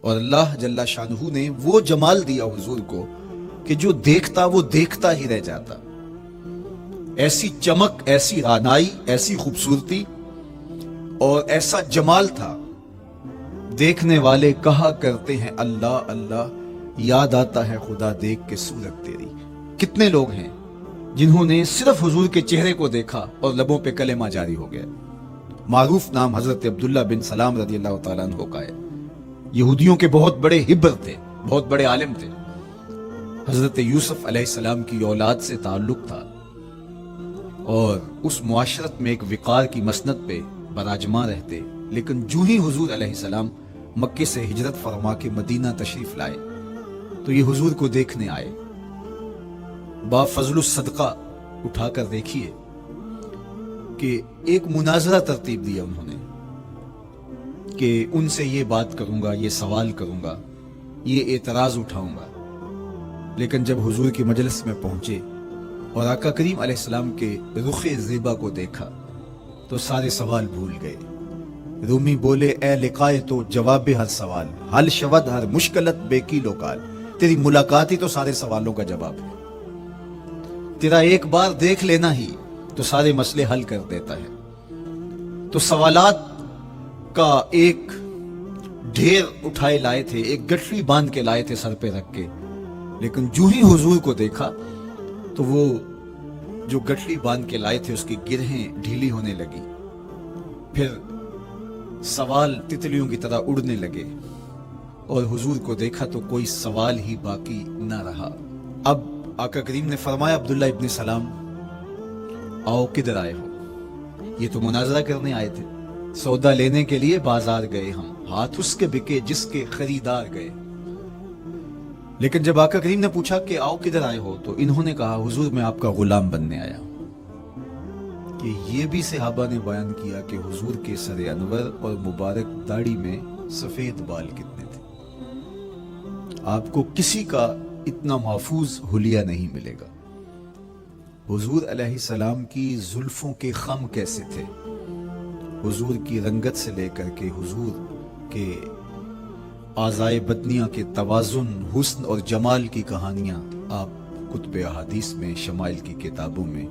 اور اللہ جل شانہ نے وہ جمال دیا حضور کو کہ جو دیکھتا وہ دیکھتا ہی رہ جاتا. ایسی چمک، ایسی رانائی، ایسی خوبصورتی اور ایسا جمال تھا، دیکھنے والے کہا کرتے ہیں اللہ اللہ، یاد آتا ہے خدا دیکھ کے صورت تیری. کتنے لوگ ہیں جنہوں نے صرف حضور کے چہرے کو دیکھا اور لبوں پہ کلمہ جاری ہو گیا. معروف نام حضرت عبداللہ بن سلام رضی اللہ تعالیٰ عنہ کا ہے. یہودیوں کے بہت بڑے حبر تھے، بہت بڑے عالم تھے. حضرت یوسف علیہ السلام کی اولاد سے تعلق تھا اور اس معاشرت میں ایک وقار کی مسند پہ براجماں رہتے. لیکن جو ہی حضور علیہ السلام مکے سے ہجرت فرما کے مدینہ تشریف لائے تو یہ حضور کو دیکھنے آئے. با فضل الصدقہ اٹھا کر دیکھیے کہ ایک مناظرہ ترتیب دیا انہوں نے کہ ان سے یہ بات کروں گا، یہ سوال کروں گا، یہ اعتراض اٹھاؤں گا. لیکن جب حضور کی مجلس میں پہنچے اور آقا کریم علیہ السلام کے رخ زیبا کو دیکھا تو سارے سوال بھول گئے. رومی بولے اے لقائے تو جواب ہر سوال، حل شود ہر مشکلت بے کی لوکال. تیری ملاقات ہی تو سارے سوالوں کا جواب ہے. تیرا ایک بار دیکھ لینا ہی تو سارے مسئلے حل کر دیتا ہے. تو سوالات کا ایک ڈھیر اٹھائے لائے تھے، ایک گٹھری باندھ کے لائے تھے سر پہ رکھ کے. لیکن جو ہی حضور کو دیکھا تو وہ جو گٹھری باندھ کے لائے تھے اس کی گرہیں ڈھیلی ہونے لگی. پھر سوال تتلیوں کی طرح اڑنے لگے اور حضور کو دیکھا تو کوئی سوال ہی باقی نہ رہا. اب آقا کریم نے فرمایا عبداللہ ابن سلام آؤ کدھر آئے ہو؟ یہ تو مناظرہ کرنے آئے تھے، سودا لینے کے لیے بازار گئے ہم، ہاتھ اس کے بکے جس کے خریدار گئے. لیکن جب آقا کریم نے پوچھا کہ آؤ کدھر آئے ہو تو انہوں نے کہا حضور میں آپ کا غلام بننے آیا ہوں. کہ یہ بھی صحابہ نے بیان کیا کہ حضور کے سر انور اور مبارک داڑھی میں سفید بال کتنے تھے. آپ کو کسی کا اتنا محفوظ حلیہ نہیں ملے گا. حضور علیہ السلام کی زلفوں کے خم کیسے تھے، حضور کی رنگت سے لے کر کے حضور کے اعضائے بدنیہ کے توازن، حسن اور جمال کی کہانیاں آپ کتب احادیث میں، شمائل کی کتابوں میں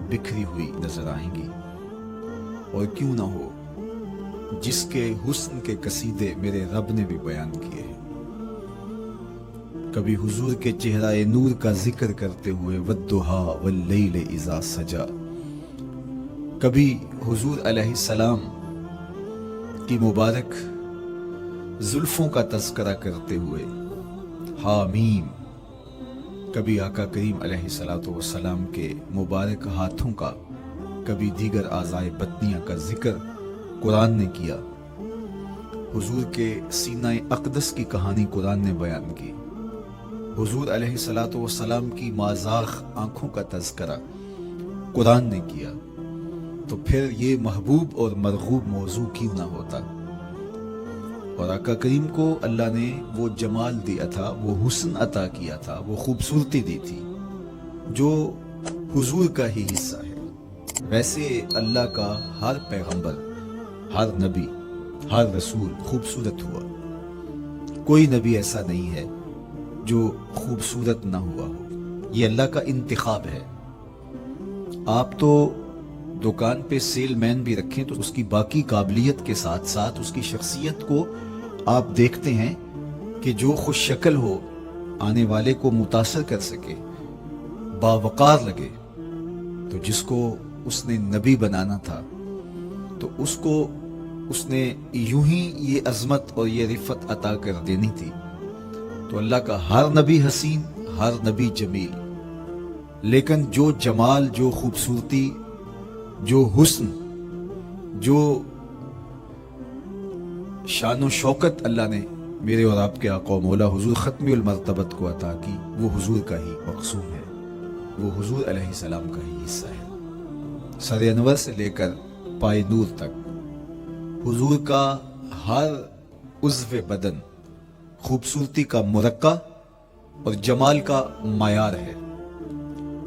بکھری ہوئی نظر آئیں گی. اور کیوں نہ ہو جس کے حسن کے قصیدے میرے رب نے بھی بیان کیے ہیں. کبھی حضور کے چہرہ نور کا ذکر کرتے ہوئے والضحیٰ واللیل اذا سجا، کبھی حضور علیہ السلام کی مبارک زلفوں کا تذکرہ کرتے ہوئے حامیم، کبھی آقا کریم علیہ السلام کے مبارک ہاتھوں کا، کبھی دیگر اعضائے بدنیہ کا ذکر قرآن نے کیا. حضور کے سینہ اقدس کی کہانی قرآن نے بیان کی. حضور علیہ السلام کی مازاغ آنکھوں کا تذکرہ قرآن نے کیا. تو پھر یہ محبوب اور مرغوب موضوع کیوں نہ ہوتا. اور آقا کریم کو اللہ نے وہ جمال دیا تھا، وہ حسن عطا کیا تھا، وہ خوبصورتی دی تھی جو حضور کا ہی حصہ ہے. ویسے اللہ کا ہر پیغمبر، ہر نبی، ہر رسول خوبصورت ہوا. کوئی نبی ایسا نہیں ہے جو خوبصورت نہ ہوا ہو. یہ اللہ کا انتخاب ہے. آپ تو دکان پہ سیل مین بھی رکھیں تو اس کی باقی قابلیت کے ساتھ ساتھ اس کی شخصیت کو آپ دیکھتے ہیں کہ جو خوش شکل ہو، آنے والے کو متاثر کر سکے، باوقار لگے. تو جس کو اس نے نبی بنانا تھا تو اس کو اس نے یوں ہی یہ عظمت اور یہ رفت عطا کر دینی تھی. تو اللہ کا ہر نبی حسین، ہر نبی جمیل، لیکن جو جمال، جو خوبصورتی، جو حسن، جو شان و شوکت اللہ نے میرے اور آپ کے آقا و مولا حضور ختمی المرتبت کو عطا کی، وہ حضور کا ہی مقصود ہے، وہ حضور علیہ السلام کا ہی حصہ ہے. سر انور سے لے کر پائے نور تک حضور کا ہر عضو بدن خوبصورتی کا مرقع اور جمال کا معیار ہے.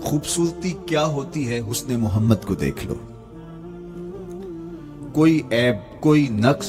خوبصورتی کیا ہوتی ہے؟ حسن محمد کو دیکھ لو. کوئی عیب، کوئی نقص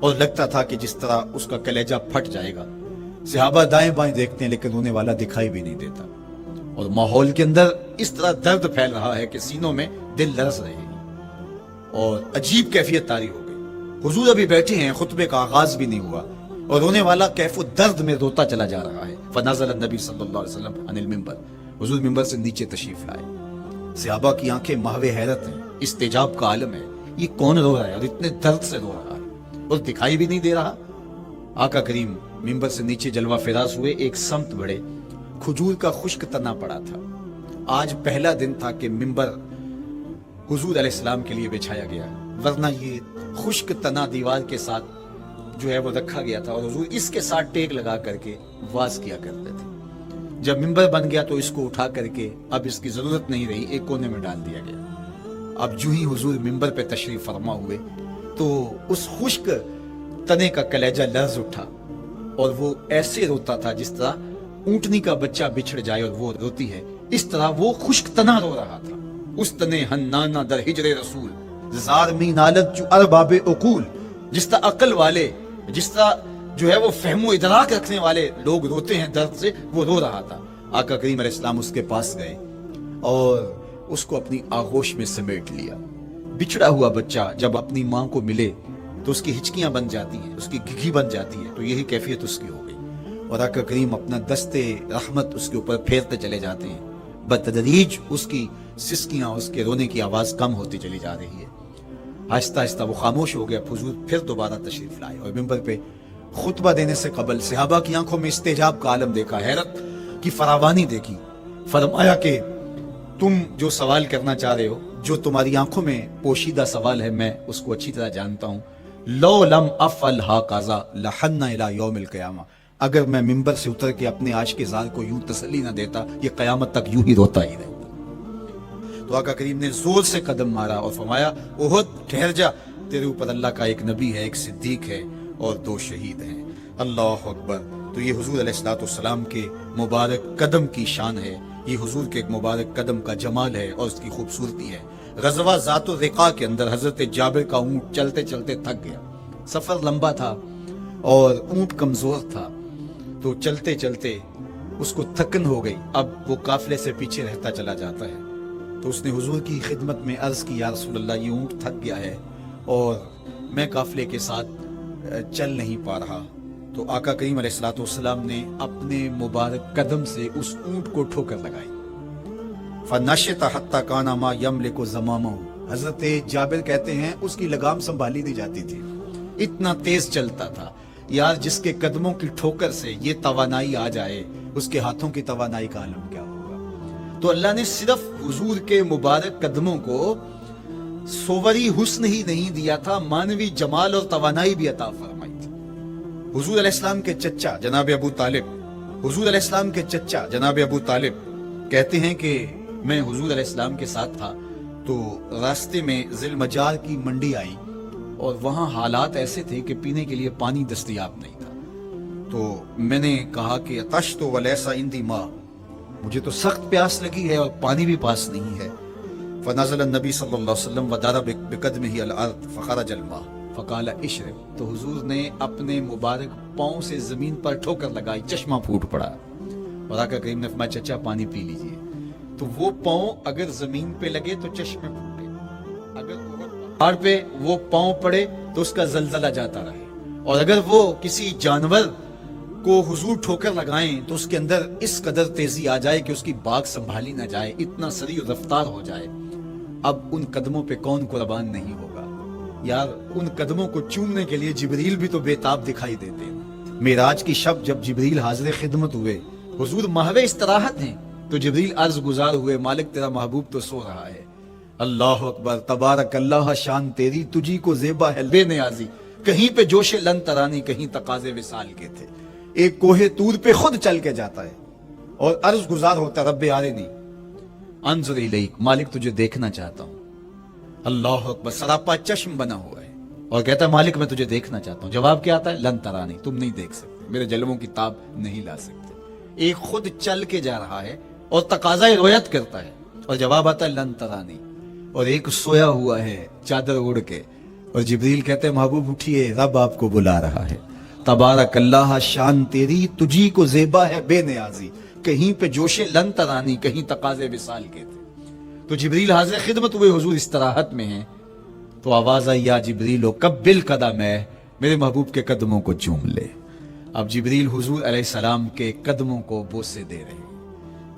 اور لگتا تھا کہ جس طرح اس کا کلیجہ پھٹ جائے گا. صحابہ دائیں بائیں دیکھتے ہیں لیکن رونے والا دکھائی بھی نہیں دیتا, اور ماحول کے اندر اس طرح درد پھیل رہا ہے کہ سینوں میں دل لرز رہے ہیں, اور عجیب کیفیت طاری ہو گئی. حضور ابھی بیٹھے ہیں, خطبے کا آغاز بھی نہیں ہوا, اور رونے والا کیف و درد میں روتا چلا جا رہا ہے. فنزل النبی صلی اللہ علیہ وسلم عن المنبر, حضور منبر سے نیچے تشریف لائے. صحابہ کی آنکھیں محو حیرت ہیں, استجاب کا عالم ہے, یہ کون رو رہا ہے اور اتنے درد سے رو رہا ہے اور دکھائی بھی نہیں دے رہا. آقا کریم منبر سے نیچے جلوہ فراز ہوئے, ایک سمت بڑھے. کھجور کا خشک تنا پڑا تھا. آج پہلا دن تھا کہ منبر حضور علیہ السلام کے لیے بچھایا گیا, ورنہ یہ خشک تنا دیوار کے ساتھ جو ہے وہ رکھا گیا تھا, اور حضور اس کے ساتھ ٹیک لگا کر کے واز کیا کرتے تھے. جب منبر بن گیا تو اس کو اٹھا کر کے اب اس کی ضرورت نہیں رہی, ایک کونے میں ڈال دیا گیا. اب جو ہی حضور منبر پہ تشریف فرما ہوئے تو اس خشک تنے کا کلیجہ لرز اٹھا, اور وہ ایسے روتا تھا جس طرح اونٹنی کا بچہ بچھڑ جائے اور وہ روتی ہے, اس طرح وہ خشک تنا رو رہا تھا. اس تنے ہنانا در ہجر رسول زار می نالت جو ارباب عقول, جس طرح عقل والے, جس طرح جو ہے وہ فہم و ادراک رکھنے والے لوگ روتے ہیں درد سے, وہ رو رہا تھا. آقا کریم علیہ السلام اس کے پاس گئے اور اس کو اپنی آغوش میں سمیٹ لیا. بچھڑا ہوا بچہ جب اپنی ماں کو ملے تو اس کی ہچکیاں بن جاتی ہیں, اس کی گھگھی بن جاتی ہے, تو یہی کیفیت اس کی ہو گئی. اور آقا کریم اپنا دستے رحمت اس کے اوپر پھیرتے چلے جاتے ہیں. بتدریج اس کی سسکیاں, اس کے رونے کی آواز کم ہوتی چلی جا رہی ہے. آہستہ آہستہ وہ خاموش ہو گیا. حضور پھر دوبارہ تشریف لائے اور منبر پہ خطبہ دینے سے قبل صحابہ کی آنکھوں میں استجاب کا عالم دیکھا, حیرت کی فراوانی دیکھی. فرمایا کہ تم جو سوال کرنا چاہ رہے ہو, جو تمہاری آنکھوں میں پوشیدہ سوال ہے, میں اس کو اچھی طرح جانتا ہوں. لو لم افعل هكذا لحن الى یوم القیامہ, اگر میں منبر سے اتر کے اپنے عاشق زار کو یوں تسلی نہ دیتا, یہ قیامت تک یوں ہی روتا ہی رہتا. تو آقا کریم نے زور سے قدم مارا اور فرمایا, احد ٹھہر جا, تیرے اوپر اللہ کا ایک نبی ہے, ایک صدیق ہے اور 2 شہید ہیں. اللہ اکبر. تو یہ حضور علیہ الصلوۃ والسلام کے مبارک قدم کی شان ہے, یہ حضور کے ایک مبارک قدم کا جمال ہے اور اس کی خوبصورتی ہے. غزوہ ذات الرقاع کے اندر حضرت جابر کا اونٹ چلتے چلتے تھک گیا. سفر لمبا تھا اور اونٹ کمزور تھا, تو چلتے چلتے اس کو تھکن ہو گئی. اب وہ قافلے سے پیچھے رہتا چلا جاتا ہے. تو اس نے حضور کی خدمت میں عرض کی, یا رسول اللہ, یہ اونٹ تھک گیا ہے اور میں قافلے کے ساتھ چل نہیں پا رہا. تو آقا کریم علیہ الصلوۃ والسلام نے اپنے مبارک قدم سے اس اونٹ کو ٹھوکر لگائی. فنشط حتی کان ما یملک زمامہ, حضرت جابر کہتے ہیں اس کی لگام سنبھالی نہیں جاتی تھی, اتنا تیز چلتا تھا. یار جس کے قدموں کی ٹھوکر سے یہ توانائی آ جائے, اس کے ہاتھوں کی توانائی کا عالم کیا ہوگا. تو اللہ نے صرف حضور کے مبارک قدموں کو صوری حسن ہی نہیں دیا تھا, مانوی جمال اور توانائی بھی عطا فرمائی تھی. حضور علیہ السلام کے چچا جناب ابو طالب, حضور علیہ السلام کے چچا جناب ابو طالب کہتے ہیں کہ میں حضور علیہ السلام کے ساتھ تھا, تو راستے میں ذی المجال کی منڈی آئی اور وہاں حالات ایسے تھے کہ پینے کے لیے پانی دستیاب نہیں تھا. تو میں نے کہا کہ عطشت ولیس عندی ماء, مجھے تو سخت پیاس لگی ہے اور پانی بھی پاس نہیں ہے. فنزل النبی صلی اللہ علیہ وسلم وضرب بقدمه الارض فخرج الماء فقال اشرب, تو حضور نے اپنے مبارک پاؤں سے زمین پر ٹھوکر لگائی, چشمہ پھوٹ پڑا, اور آقا کریم نے فرمایا چچا پانی پی لیجئے. تو وہ پاؤں اگر زمین پہ لگے تو چشمے پھوٹے, اگر پہاڑ پہ وہ پاؤں پڑے تو اس کا زلزلہ جاتا رہے, اور اگر وہ کسی جانور کو حضور ٹھوکر لگائیں تو اس کے اندر اس قدر تیزی آ جائے کہ اس کی باغ سنبھالی نہ جائے, اتنا سریع رفتار ہو جائے. اب ان قدموں پہ کون قربان نہیں ہوگا یار. ان قدموں کو چومنے کے لیے جبریل بھی تو بےتاب دکھائی دیتے ہیں. معراج کی شب جب جبریل حاضر خدمت ہوئے, حضور محو استراحت ہیں, تو جبریل عرض گزار ہوئے, مالک تیرا محبوب تو سو رہا ہے. اللہ اکبر, تبارک اللہ, شان تیری, تجھی کو زیبا ہے بے نیازی. کہیں پہ جوش لن ترانی, کہیں تقاضے وصال کے تھے. ایک کوہ طور پہ خود چل کے جاتا ہے اور عرض گزار ہوتا, رب آرنی انظر الیک, مالک تجھے دیکھنا چاہتا ہوں. اللہ اکبر, سراپا چشم بنا ہوا ہے اور کہتا ہے مالک میں تجھے دیکھنا چاہتا ہوں. جواب کیا آتا ہے, لن ترانی, تم نہیں دیکھ سکتے, میرے جلووں کی تاب نہیں لا سکتے. ایک خود چل کے جا رہا ہے اور تقاضا رویت کرتا ہے, اور جواب آتا ہے لن ترانی. اور ایک سویا ہوا ہے چادر اڑ کے, اور جبریل کہتے ہیں محبوب اٹھیے، رب آپ کو بلا رہا ہے۔ تبارک اللہ، شان تیری، تجھی کو زیبا ہے بے نیازی، کہیں پہ جوش لن ترانی، کہیں تقاضے وصال کے تھے۔ تو جبریل حاضر خدمت ہوئے، حضور استراحت میں ہیں، تو آواز آئی یا جبریل قبل قدم ہے، میرے محبوب کے قدموں کو چوم لے۔ اب جبریل حضور علیہ السلام کے قدموں کو بوسے دے رہے ہیں۔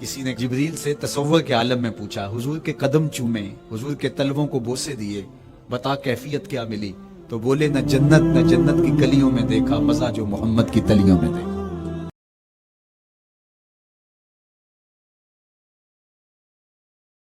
کسی نے جبریل سے تصور کے عالم میں پوچھا، حضور کے قدم چومے، حضور کے تلووں کو بوسے دیے، بتا کیفیت کیا ملی؟ تو بولے نہ جنت کی گلیوں میں دیکھا مزہ جو محمد کی تلیوں میں دیکھا۔